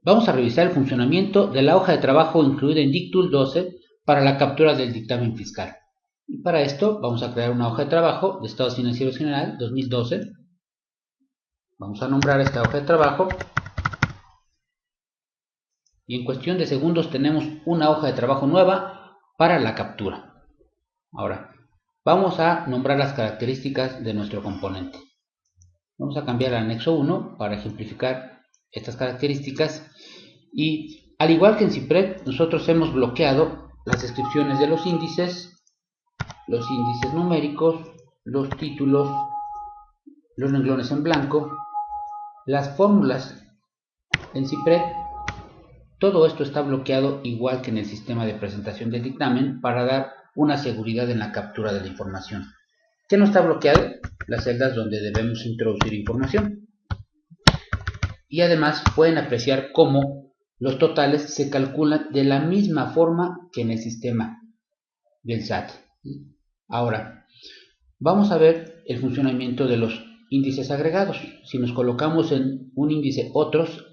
Vamos a revisar el funcionamiento de la hoja de trabajo incluida en DicTool 12 para la captura del dictamen fiscal. Y para esto vamos a crear una hoja de trabajo de Estados Financieros General 2012. Vamos a nombrar esta hoja de trabajo. Y en cuestión de segundos tenemos una hoja de trabajo nueva para la captura. Ahora, vamos a nombrar las características de nuestro componente. Vamos a cambiar al anexo 1 para ejemplificar estas características. Y al igual que en CIPRED, nosotros hemos bloqueado las descripciones de los índices numéricos, los títulos, los renglones en blanco, las fórmulas en CIPRED. Todo esto está bloqueado igual que en el sistema de presentación del dictamen para dar una seguridad en la captura de la información. ¿Qué no está bloqueado? Las celdas donde debemos introducir información. Y además pueden apreciar cómo los totales se calculan de la misma forma que en el sistema del SAT. Ahora, vamos a ver el funcionamiento de los índices agregados. Si nos colocamos en un índice otros,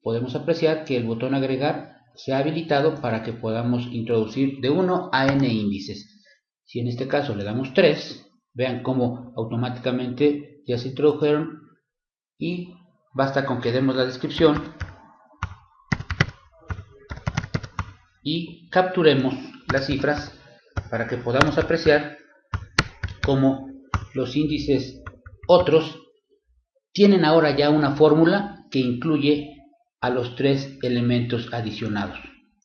podemos apreciar que el botón agregar se ha habilitado para que podamos introducir de 1 a n índices. Si en este caso le damos 3, vean cómo automáticamente ya se introdujeron y basta con que demos la descripción y capturemos las cifras para que podamos apreciar cómo los índices otros tienen ahora ya una fórmula que incluye a los 3 elementos adicionados.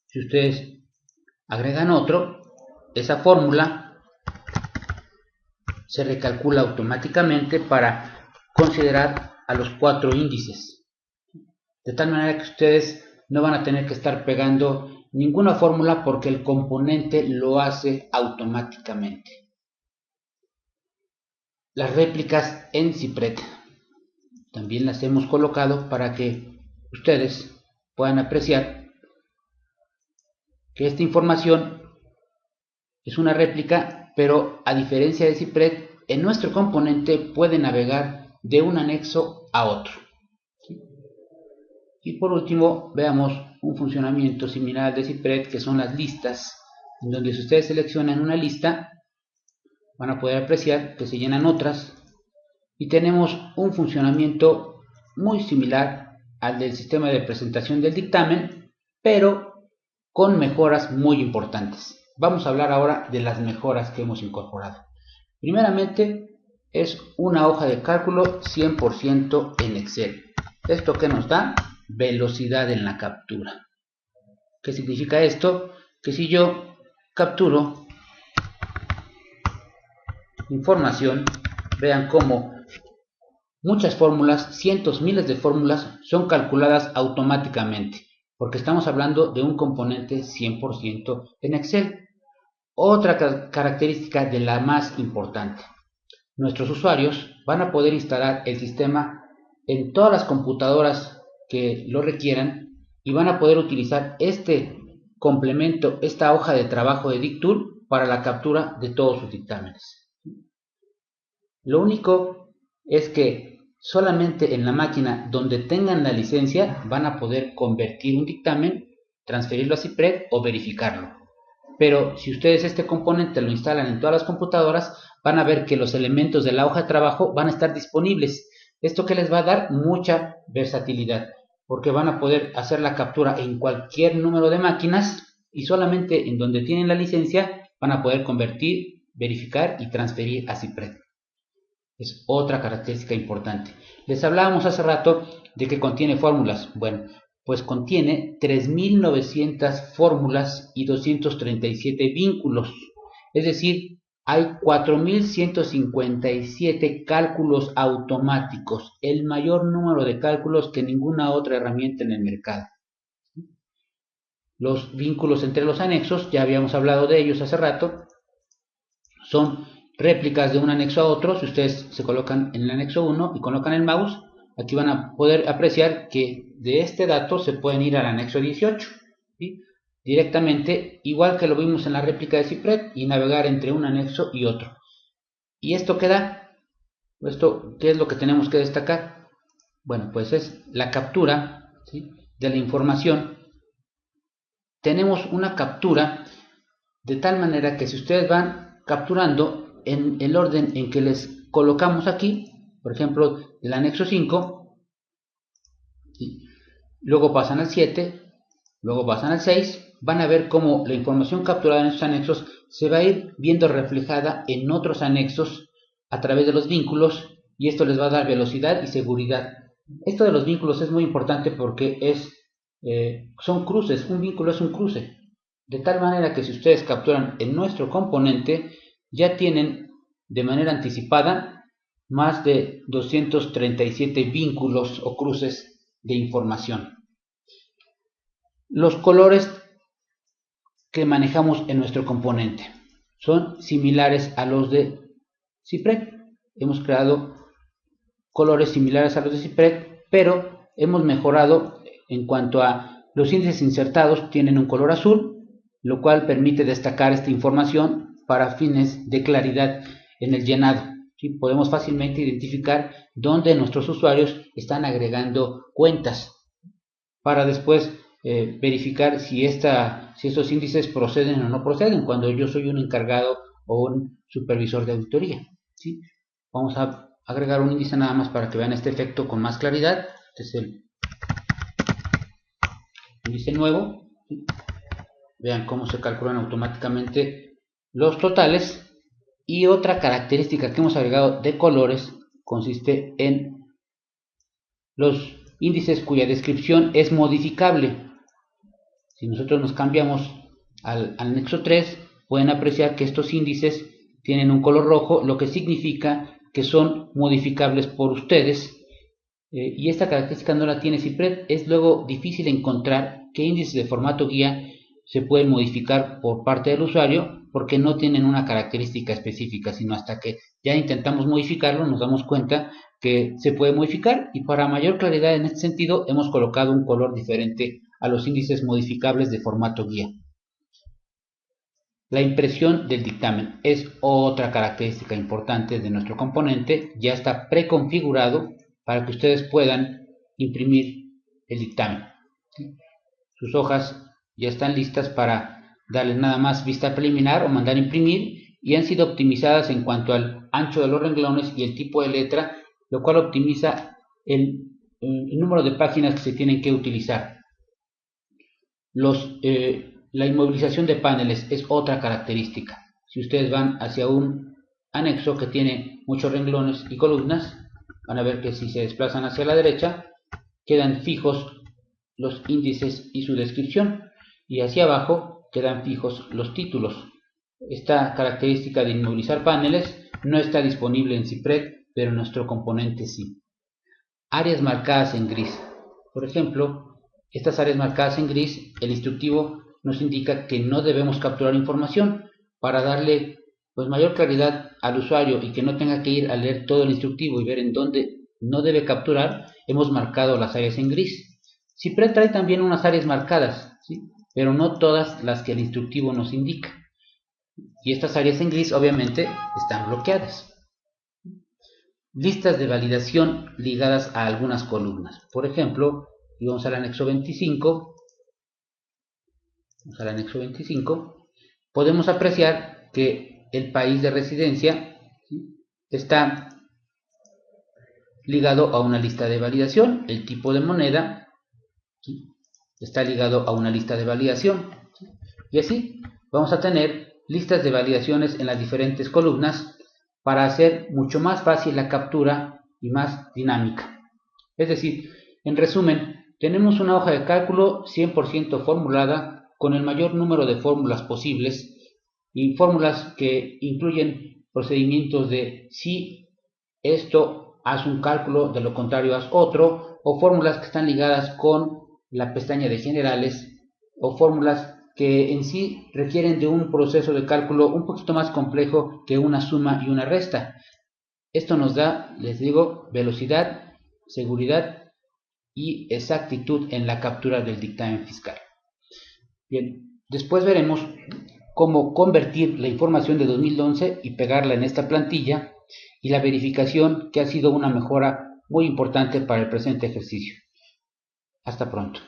Si ustedes agregan otro, esa fórmula se recalcula automáticamente para considerar a los 4 índices. De tal manera que ustedes no van a tener que estar pegando ninguna fórmula porque el componente lo hace automáticamente. Las réplicas en CIPRED también las hemos colocado para que ustedes puedan apreciar que esta información es una réplica, pero a diferencia de CIPRED, en nuestro componente puede navegar de un anexo a otro. Y por último, veamos un funcionamiento similar al de CIPRED, que son las listas, en donde si ustedes seleccionan una lista, van a poder apreciar que se llenan otras, y tenemos un funcionamiento muy similar al del sistema de presentación del dictamen, pero con mejoras muy importantes. Vamos a hablar ahora de las mejoras que hemos incorporado. Primeramente, es una hoja de cálculo 100% en Excel. ¿Esto qué nos da? Velocidad en la captura. ¿Qué significa esto? Que si yo capturo información, vean cómo muchas fórmulas, cientos, miles de fórmulas son calculadas automáticamente, porque estamos hablando de un componente 100% en Excel. Otra característica de la más importante: nuestros usuarios van a poder instalar el sistema en todas las computadoras que lo requieran y van a poder utilizar este complemento, esta hoja de trabajo de DicTool para la captura de todos sus dictámenes. Lo único es que solamente en la máquina donde tengan la licencia van a poder convertir un dictamen, transferirlo a CIPRED o verificarlo. Pero si ustedes este componente lo instalan en todas las computadoras, van a ver que los elementos de la hoja de trabajo van a estar disponibles. Esto que les va a dar mucha versatilidad, porque van a poder hacer la captura en cualquier número de máquinas y solamente en donde tienen la licencia van a poder convertir, verificar y transferir a CIPRED. Es otra característica importante. Les hablábamos hace rato de que contiene fórmulas. Bueno, pues contiene 3.900 fórmulas y 237 vínculos. Es decir, hay 4.157 cálculos automáticos, el mayor número de cálculos que ninguna otra herramienta en el mercado. Los vínculos entre los anexos, ya habíamos hablado de ellos hace rato, son réplicas de un anexo a otro. Si ustedes se colocan en el anexo 1 y colocan el mouse, aquí van a poder apreciar que de este dato se pueden ir al anexo 18, ¿sí? Directamente, igual que lo vimos en la réplica de CIPRED, y navegar entre un anexo y otro. ¿Y esto qué da? ¿Esto qué es lo que tenemos que destacar? Bueno, pues es la captura, ¿sí?, de la información, tenemos una captura de tal manera que si ustedes van capturando en el orden en que les colocamos aquí, por ejemplo, el anexo 5, ¿sí?, luego pasan al 7, luego pasan al 6, van a ver cómo la información capturada en estos anexos se va a ir viendo reflejada en otros anexos a través de los vínculos, y esto les va a dar velocidad y seguridad. Esto de los vínculos es muy importante porque son cruces, un vínculo es un cruce, de tal manera que si ustedes capturan en nuestro componente, ya tienen de manera anticipada más de 237 vínculos o cruces de información. Los colores que manejamos en nuestro componente son similares a los de CIPREC. Hemos creado colores similares a los de CIPREC, pero hemos mejorado en cuanto a los índices insertados. Tienen un color azul, lo cual permite destacar esta información para fines de claridad en el llenado, ¿sí? Podemos fácilmente identificar dónde nuestros usuarios están agregando cuentas para después verificar si estos índices proceden o no proceden cuando yo soy un encargado o un supervisor de auditoría, ¿sí? Vamos a agregar un índice nada más para que vean este efecto con más claridad. Este es el índice nuevo, ¿sí? Vean cómo se calculan automáticamente los totales. Y otra característica que hemos agregado de colores consiste en los índices cuya descripción es modificable. Si nosotros nos cambiamos al anexo 3, pueden apreciar que estos índices tienen un color rojo, lo que significa que son modificables por ustedes, y esta característica no la tiene CIPREC. Es luego difícil encontrar qué índices de formato guía se pueden modificar por parte del usuario, porque no tienen una característica específica, sino hasta que ya intentamos modificarlo nos damos cuenta que se puede modificar, y para mayor claridad en este sentido hemos colocado un color diferente a los índices modificables de formato guía. La impresión del dictamen es otra característica importante de nuestro componente. Ya está preconfigurado para que ustedes puedan imprimir el dictamen, ¿sí? Sus hojas ya están listas para darles nada más vista preliminar o mandar imprimir, y han sido optimizadas en cuanto al ancho de los renglones y el tipo de letra, lo cual optimiza el número de páginas que se tienen que utilizar. La inmovilización de paneles es otra característica. Si ustedes van hacia un anexo que tiene muchos renglones y columnas, van a ver que si se desplazan hacia la derecha, quedan fijos los índices y su descripción, y hacia abajo quedan fijos los títulos. Esta característica de inmovilizar paneles no está disponible en CIPREC, pero en nuestro componente sí. Áreas marcadas en gris. Por ejemplo, estas áreas marcadas en gris, el instructivo nos indica que no debemos capturar información. Para darle mayor claridad al usuario y que no tenga que ir a leer todo el instructivo y ver en dónde no debe capturar, hemos marcado las áreas en gris. CIPREC trae también unas áreas marcadas, ¿sí?, pero no todas las que el instructivo nos indica. Y estas áreas en gris obviamente están bloqueadas. Listas de validación ligadas a algunas columnas. Por ejemplo, y vamos al anexo 25. Podemos apreciar que el país de residencia, ¿sí?, está ligado a una lista de validación. El tipo de moneda, ¿sí?, está ligado a una lista de validación, ¿sí? Y así vamos a tener listas de validaciones en las diferentes columnas para hacer mucho más fácil la captura y más dinámica. Es decir, en resumen, tenemos una hoja de cálculo 100% formulada con el mayor número de fórmulas posibles, y fórmulas que incluyen procedimientos de si esto haz un cálculo, de lo contrario haz otro, o fórmulas que están ligadas con la pestaña de generales, o fórmulas que en sí requieren de un proceso de cálculo un poquito más complejo que una suma y una resta. Esto nos da, les digo, velocidad, seguridad y exactitud en la captura del dictamen fiscal. Bien, después veremos cómo convertir la información de 2011 y pegarla en esta plantilla, y la verificación, que ha sido una mejora muy importante para el presente ejercicio. Hasta pronto.